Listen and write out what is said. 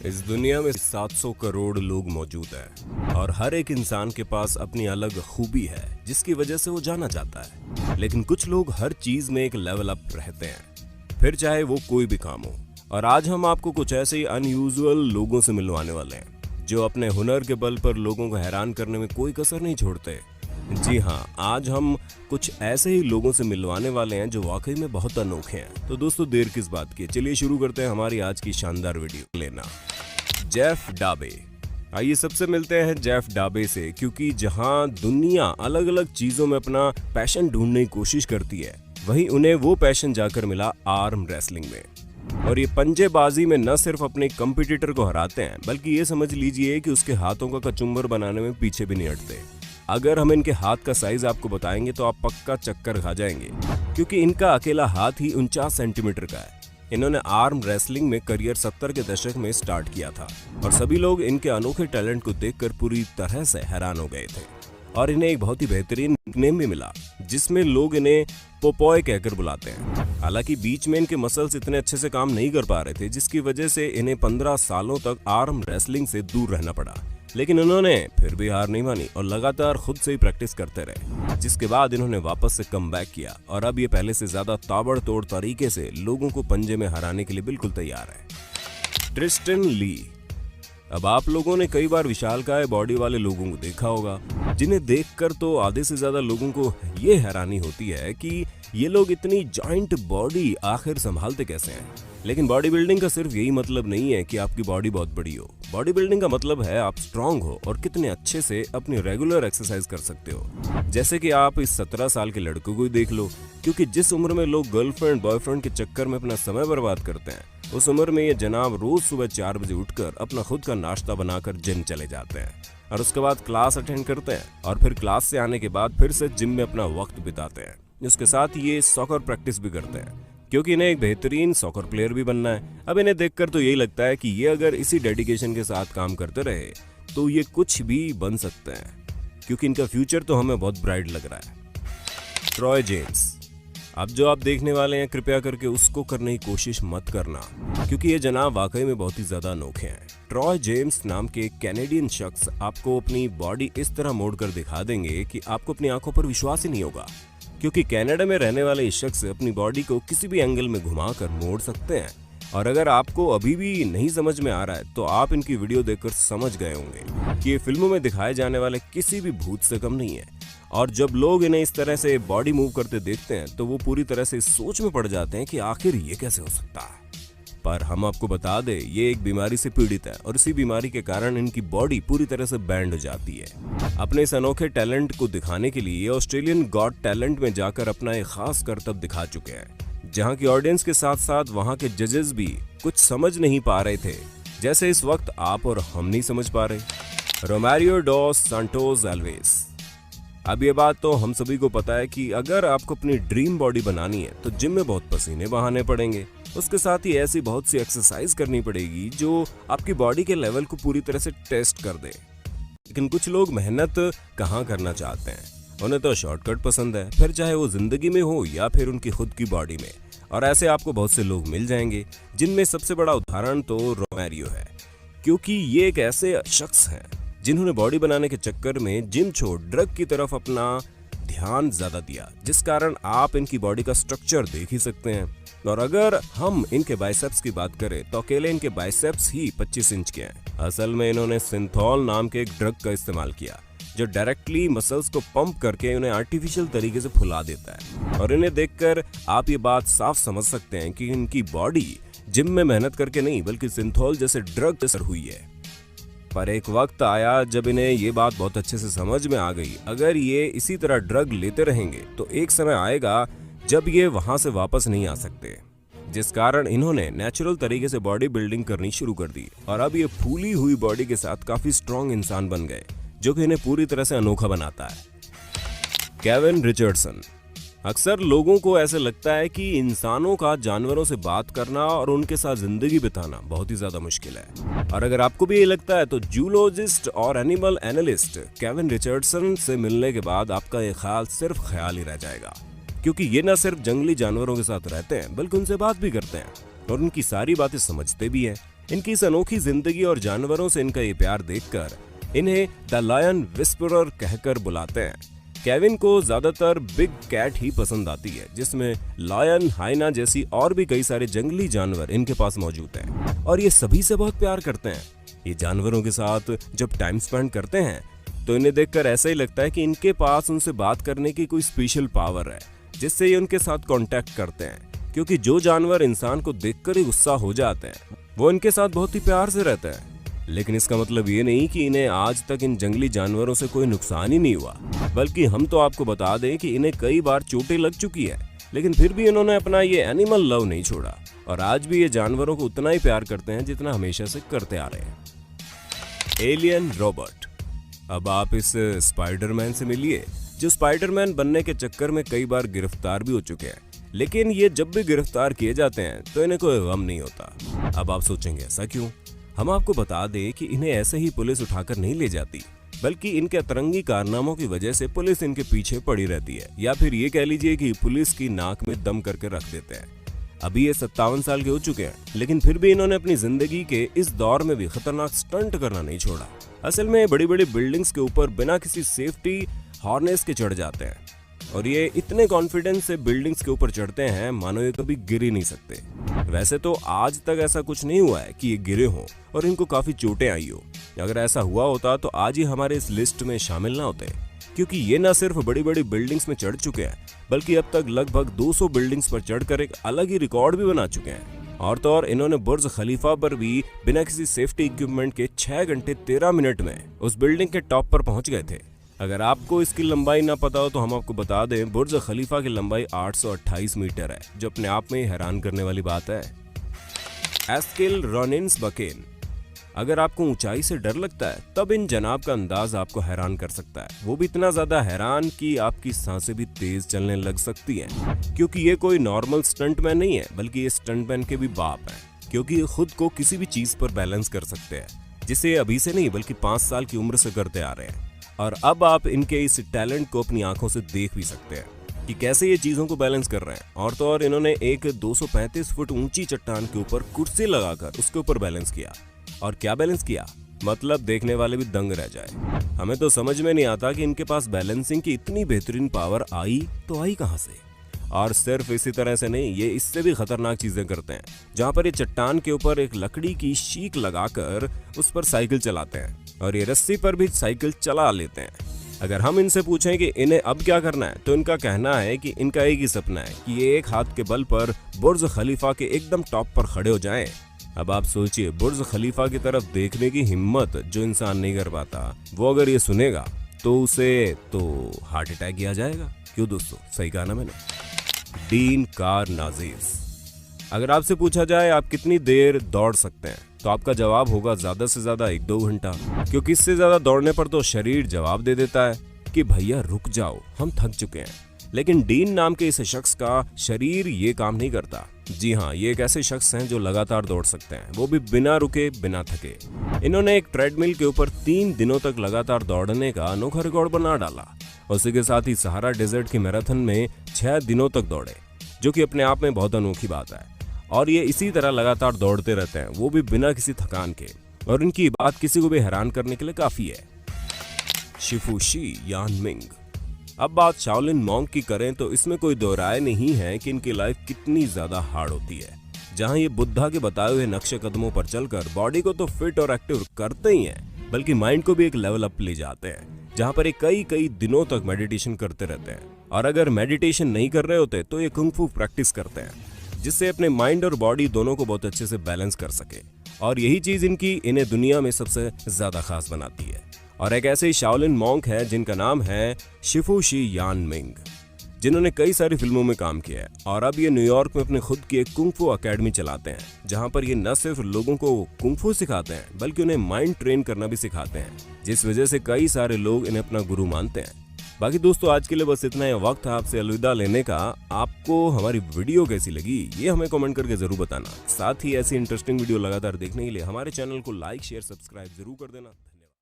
इस दुनिया में 700 करोड़ लोग मौजूद हैं और हर एक इंसान के पास अपनी अलग खूबी है जिसकी वजह से वो जाना जाता है। लेकिन कुछ लोग हर चीज में एक लेवल अप रहते हैं, फिर चाहे वो कोई भी काम हो। और आज हम आपको कुछ ऐसे ही अनयूजुअल लोगों से मिलवाने वाले हैं जो अपने हुनर के बल पर लोगों को हैरान करने में कोई कसर नहीं छोड़ते। जी हाँ, आज हम कुछ ऐसे ही लोगों से मिलवाने वाले हैं जो वाकई में बहुत अनोखे हैं। तो दोस्तों, देर किस बात की, चलिए शुरू करते हैं हमारी आज की शानदार वीडियो। लेना जेफ डाबे। आइए सबसे मिलते हैं जेफ डाबे से, क्योंकि जहां दुनिया अलग अलग चीजों में अपना पैशन ढूंढने की कोशिश करती है, वहीं उन्हें वो पैशन जाकर मिला आर्म रेसलिंग में। और ये पंजेबाजी में न सिर्फ अपने कंपटीटर को हराते हैं, बल्कि ये समझ लीजिए कि उसके हाथों का कचुम्बर बनाने में पीछे भी नहीं हटते। अगर हम इनके हाथ का साइज आपको बताएंगे तो आप पक्का चक्कर खा जाएंगे, क्योंकि इनका अकेला हाथ ही 49 सेंटीमीटर का है। इन्होंने आर्म रेसलिंग में करियर 70 के दशक में स्टार्ट किया था और सभी लोग इनके अनोखे टैलेंट को देखकर पूरी तरह से हैरान हो गए थे। और इन्हें एक बहुत ही बेहतरीन निकनेम भी मिला, जिसमें लोग इन्हें पोपॉय कहकर बुलाते हैं। हालांकि बीच में इनके मसल्स इतने अच्छे से काम नहीं कर पा रहे थे, जिसकी वजह से इन्हें 15 सालों तक आर्म रेसलिंग से दूर रहना पड़ा। लेकिन उन्होंने फिर भी हार नहीं मानी और लगातार खुद से ही प्रैक्टिस करते रहे, जिसके बाद इन्होंने वापस से कमबैक किया और अब ये पहले से ज्यादा ताबड़तोड़ तरीके से लोगों को पंजे में हराने के लिए बिल्कुल तैयार है। ट्रिस्टन ली। अब आप लोगों ने कई बार विशालकाय बॉडी वाले लोगों को देखा होगा, जिन्हें देखकर तो आधे से ज्यादा लोगों को ये हैरानी होती है कि ये लोग इतनी जॉइंट बॉडी आखिर संभालते कैसे हैं। लेकिन बॉडी बिल्डिंग का सिर्फ यही मतलब नहीं है कि आपकी बॉडी बहुत बड़ी हो। बॉडी बिल्डिंग का मतलब है आप स्ट्रांग हो और कितने अच्छे से अपनी रेगुलर एक्सरसाइज कर सकते हो। जैसे कि आप इस 17 साल के लड़कों को ही देख लो, क्योंकि जिस उम्र में लोग गर्लफ्रेंड बॉयफ्रेंड के चक्कर में अपना समय बर्बाद करते हैं, उस उम्र में ये जनाब रोज सुबह 4 बजे उठकर अपना खुद का नाश्ता बनाकर जिम चले जाते हैं और उसके बाद क्लास अटेंड करते हैं और फिर क्लास से आने के बाद फिर से जिम में अपना वक्त बिताते हैं। उसके साथ ये सॉकर प्रैक्टिस भी करते हैं, क्योंकि इन्हें एक बेहतरीन सॉकर प्लेयर भी बनना है। अब इन्हें देखकर तो यही लगता है कि ये अगर इसी डेडिकेशन के साथ काम करते रहे तो ये कुछ भी बन सकते हैं, क्योंकि इनका फ्यूचर तो हमें बहुत ब्राइट लग रहा है। Troy James. अब जो आप देखने वाले हैं, कृपया करके उसको करने की कोशिश मत करना, क्योंकि ये जनाब वाकई में बहुत ही ज्यादा अनोखे हैं। ट्रॉय जेम्स नाम के एक कैनेडियन शख्स आपको अपनी बॉडी इस तरह मोड़कर दिखा देंगे कि आपको अपनी आंखों पर विश्वास ही नहीं होगा, क्योंकि कनाडा में रहने वाले इस शख्स अपनी बॉडी को किसी भी एंगल में घुमाकर मोड़ सकते हैं। और अगर आपको अभी भी नहीं समझ में आ रहा है तो आप इनकी वीडियो देखकर समझ गए होंगे कि ये फिल्मों में दिखाए जाने वाले किसी भी भूत से कम नहीं है। और जब लोग इन्हें इस तरह से बॉडी मूव करते देखते हैं तो वो पूरी तरह से सोच में पड़ जाते हैं कि आखिर ये कैसे हो सकता है। पर हम आपको बता दें, ये एक बीमारी से पीड़ित है और इसी बीमारी के कारण इनकी बॉडी पूरी तरह से बैंड हो जाती है। अपने इस अनोखे टैलेंट को दिखाने के लिए ऑस्ट्रेलियन गॉट टैलेंट में जाकर अपना एक खास करतब दिखा चुके हैं, जहां की ऑडियंस के साथ साथ वहां के जजेस भी कुछ समझ नहीं पा रहे थे, जैसे इस वक्त आप और हम नहीं समझ पा रहे। Romario dos Santos Alves. अब ये बात तो हम सभी को पता है कि अगर आपको अपनी ड्रीम बॉडी बनानी है तो जिम में बहुत पसीने बहाने पड़ेंगे। उसके साथ ही ऐसी बहुत सी एक्सरसाइज करनी पड़ेगी जो आपकी बॉडी के लेवल को पूरी तरह से टेस्ट कर दे। लेकिन कुछ लोग मेहनत कहाँ करना चाहते हैं, उन्हें तो शॉर्टकट पसंद है, फिर चाहे वो जिंदगी में हो या फिर उनकी खुद की बॉडी में। और ऐसे आपको बहुत से लोग मिल जाएंगे, जिनमें सबसे बड़ा उदाहरण तो रोमारियो है, क्योंकि ये एक ऐसे शख्स हैं जिन्होंने बॉडी बनाने के चक्कर में जिम छोड़ ड्रग की तरफ अपना ध्यान ज्यादा दिया, जिस कारण आप इनकी बॉडी का स्ट्रक्चर देख ही सकते हैं। और अगर हम इनके बाइसेप्स की बात करें तो अकेले इनके बाइसेप्स ही 25 इंच के हैं। असल में इन्होंने सिंथॉल नाम के एक ड्रग का इस्तेमाल किया, जो डायरेक्टली मसल्स को पंप करके उन्हें आर्टिफिशियल तरीके से फुला देता है। और इन्हें देखकर आप ये बात साफ समझ सकते हैं कि इनकी बॉडी जिम में मेहनत करके नहीं, बल्कि सिंथॉल जैसे ड्रग से हुई है। पर एक वक्त आया जब इन्हें ये बात बहुत अच्छे से समझ में आ गई, अगर ये इसी तरह ड्रग लेते रहेंगे तो एक समय आएगा जब ये वहां से वापस नहीं आ सकते, जिस कारण इन्होंने नेचुरल तरीके से बॉडी बिल्डिंग करनी शुरू कर दी और अब ये फूली हुई बॉडी के साथ काफी स्ट्रॉन्ग इंसान बन गए, जो कि इन्हें पूरी तरह से अनोखा बनाता है। Kevin Richardson. अक्सर लोगों को ऐसे लगता है कि इंसानों का जानवरों से बात करना और उनके साथ जिंदगी बिताना बहुत ही ज्यादा मुश्किल है। और अगर आपको भी ये लगता है तो जूलॉजिस्ट और एनिमल एनालिस्ट केविन रिचर्डसन से मिलने के बाद आपका ये ख्याल सिर्फ ख्याल ही रह जाएगा, क्योंकि ये न सिर्फ जंगली जानवरों के साथ रहते हैं बल्कि उनसे बात भी करते हैं और उनकी सारी बातें समझते भी हैं। इनकी इस अनोखी जिंदगी और जानवरों से इनका ये प्यार देखकर इन्हें द लायन विस्परर कहकर बुलाते हैं। केविन को ज्यादातर बिग कैट ही पसंद आती है, जिसमें लायन, हाइना जैसी और भी कई सारे जंगली जानवर इनके पास मौजूद हैं और ये सभी से बहुत प्यार करते हैं। ये जानवरों के साथ जब टाइम स्पेंड करते हैं तो इन्हें देखकर ऐसा ही लगता है कि इनके पास उनसे बात करने की कोई स्पेशल पावर है, जिससे ये उनके साथ कांटेक्ट करते हैं। क्योंकि जो जानवर इंसान को देखकर ही गुस्सा हो जाते हैं वो इनके साथ बहुत ही प्यार से रहते हैं। लेकिन इसका मतलब ये नहीं कि इन्हें आज तक इन जंगली जानवरों से कोई नुकसान ही नहीं हुआ, बल्कि हम तो आपको बता दें कि इन्हें कई बार चोटें लग चुकी है, लेकिन फिर भी इन्होंने अपना ये एनिमल लव नहीं छोड़ा और आज भी ये जानवरों को उतना ही प्यार करते हैं जितना हमेशा से करते आ रहे हैं। Alien Robert. अब आप इस स्पाइडरमैन से मिलिए, जो स्पाइडरमैन बनने के चक्कर में कई बार गिरफ्तार भी हो चुके हैं, लेकिन ये जब भी गिरफ्तार किए जाते हैं तो इन्हें कोई गम नहीं होता। अब आप सोचेंगे ऐसा क्यों? हम आपको बता दें कि इन्हें ऐसे ही पुलिस उठाकर नहीं ले जाती, बल्कि इनके अतरंगी कारनामों की वजह से पुलिस इनके पीछे पड़ी रहती है, या फिर ये कह लीजिए कि पुलिस की नाक में दम करके रख देते हैं। अभी ये 57 साल के हो चुके हैं, लेकिन फिर भी इन्होंने अपनी जिंदगी के इस दौर में भी खतरनाक स्टंट करना नहीं छोड़ा। असल में बड़ी बड़ी बिल्डिंग्स के ऊपर बिना किसी सेफ्टी हार्नेस के चढ़ जाते हैं और ये इतने कॉन्फिडेंस से बिल्डिंग्स के ऊपर चढ़ते हैं मानो ये कभी गिर ही नहीं सकते। वैसे तो आज तक ऐसा कुछ नहीं हुआ है कि ये गिरे हों और इनको काफी चोटें आई हो। अगर ऐसा हुआ होता तो आज ही हमारे इस लिस्ट में शामिल ना होते, क्योंकि ये न सिर्फ बड़ी बड़ी बिल्डिंग्स में चढ़ चुके हैं, बल्कि अब तक लगभग 200 बिल्डिंग्स पर चढ़कर एक अलग ही रिकॉर्ड भी बना चुके हैं। और तो और इन्होंने बुर्ज खलीफा पर भी बिना किसी सेफ्टी इक्विपमेंट के 6 घंटे 13 मिनट में उस बिल्डिंग के टॉप पर पहुंच गए थे। अगर आपको इसकी लंबाई ना पता हो तो हम आपको बता दें, बुर्ज खलीफा की लंबाई 828 मीटर है, जो अपने आप में ही हैरान करने वाली बात है। एस्किल रोनिन्सबकेन। अगर आपको ऊंचाई से डर लगता है तब इन जनाब का अंदाज आपको हैरान कर सकता है, वो भी इतना ज्यादा हैरान कि आपकी सांसें भी तेज चलने लग सकती हैं, क्योंकि ये कोई नॉर्मल स्टंटमैन नहीं है, बल्कि ये स्टंटमैन के भी बाप हैं, क्योंकि ये खुद को किसी भी चीज पर बैलेंस कर सकते हैं, जिसे अभी से नहीं बल्कि 5 साल की उम्र से करते आ रहे हैं। और अब आप इनके इस टैलेंट को अपनी आंखों से देख भी सकते हैं कि कैसे ये चीजों को बैलेंस कर रहे हैं। और तो और इन्होंने एक 235 फुट ऊंची चट्टान के ऊपर कुर्सी लगाकर उसके ऊपर बैलेंस किया। और क्या बैलेंस किया, मतलब देखने वाले भी दंग रह जाए। हमें तो समझ में नहीं आता कि इनके पास बैलेंसिंग की इतनी बेहतरीन पावर आई तो आई कहां से। और सिर्फ इसी तरह से नहीं, ये इससे भी खतरनाक चीजें करते हैं, जहां पर ये चट्टान के ऊपर एक लकड़ी की शीक लगाकर उस पर साइकिल चलाते हैं और ये रस्सी पर भी साइकिल चला लेते हैं। अगर हम इनसे पूछें कि इन्हें अब क्या करना है, तो इनका कहना है कि इनका एक ही सपना है कि ये एक हाथ के बल पर बुर्ज खलीफा के एकदम टॉप पर खड़े हो जाएं। अब आप सोचिए, बुर्ज खलीफा की तरफ देखने की हिम्मत जो इंसान नहीं कर पाता, वो अगर ये सुनेगा तो उसे तो हार्ट अटैक किया जाएगा। क्यों दोस्तों, सही कहा ना मैंने। डीन कार्नाज़ेस। अगर आपसे पूछा जाए आप कितनी देर दौड़ सकते हैं, तो आपका जवाब होगा ज्यादा से ज्यादा 1-2 घंटा, क्योंकि इससे ज्यादा दौड़ने पर तो शरीर जवाब दे देता है कि भैया रुक जाओ, हम थक चुके हैं। लेकिन डीन नाम के इस शख्स का शरीर ये काम नहीं करता। जी हाँ, ये एक ऐसे शख्स हैं जो लगातार दौड़ सकते हैं, वो भी बिना रुके बिना थके। इन्होंने एक ट्रेडमिल के ऊपर 3 दिनों तक लगातार दौड़ने का अनोखा रिकॉर्ड बना डाला। उसी के साथ ही सहारा डेजर्ट की मैराथन में 6 दिनों तक दौड़े, जो कि अपने आप में बहुत अनोखी बात है। और ये इसी तरह लगातार दौड़ते रहते हैं, वो भी बिना किसी थकान के, और इनकी बात किसी को भी हैरान करने के लिए काफी है। शिफुशी यानमिंग। अब बात शाओलिन मॉन्क की करें तो इसमें कोई दो राय नहीं है कि इनकी लाइफ कितनी ज्यादा हार्ड होती है। जहां ये बुद्धा के बताए हुए नक्शे कदमों पर चलकर बॉडी को तो फिट और एक्टिव करते ही हैं, बल्कि माइंड को भी एक लेवल अप ले जाते हैं, जहां पर ये कई दिनों तक मेडिटेशन करते रहते हैं। और अगर मेडिटेशन नहीं कर रहे होते तो ये कुंग-फू प्रैक्टिस करते हैं, जिससे अपने माइंड और बॉडी दोनों को बहुत अच्छे से बैलेंस कर सके। और यही चीज इन्हें दुनिया में सबसे ज्यादा खास बनाती है। और एक ऐसे ही शाओलिन मॉन्क है जिनका नाम है शिफुशी यानमिंग, जिन्होंने कई सारी फिल्मों में काम किया है। और अब ये न्यूयॉर्क में अपने खुद की एक कुंग-फू अकेडमी चलाते हैं, जहां पर ये न सिर्फ लोगों को कुंग-फू सिखाते हैं, बल्कि उन्हें माइंड ट्रेन करना भी सिखाते हैं, जिस वजह से कई सारे लोग इन्हें अपना गुरु मानते हैं। बाकी दोस्तों, आज के लिए बस इतना ही। वक्त है आपसे अलविदा लेने का। आपको हमारी वीडियो कैसी लगी ये हमें कमेंट करके जरूर बताना। साथ ही ऐसी इंटरेस्टिंग वीडियो लगातार देखने के लिए हमारे चैनल को लाइक, शेयर, सब्सक्राइब जरूर कर देना।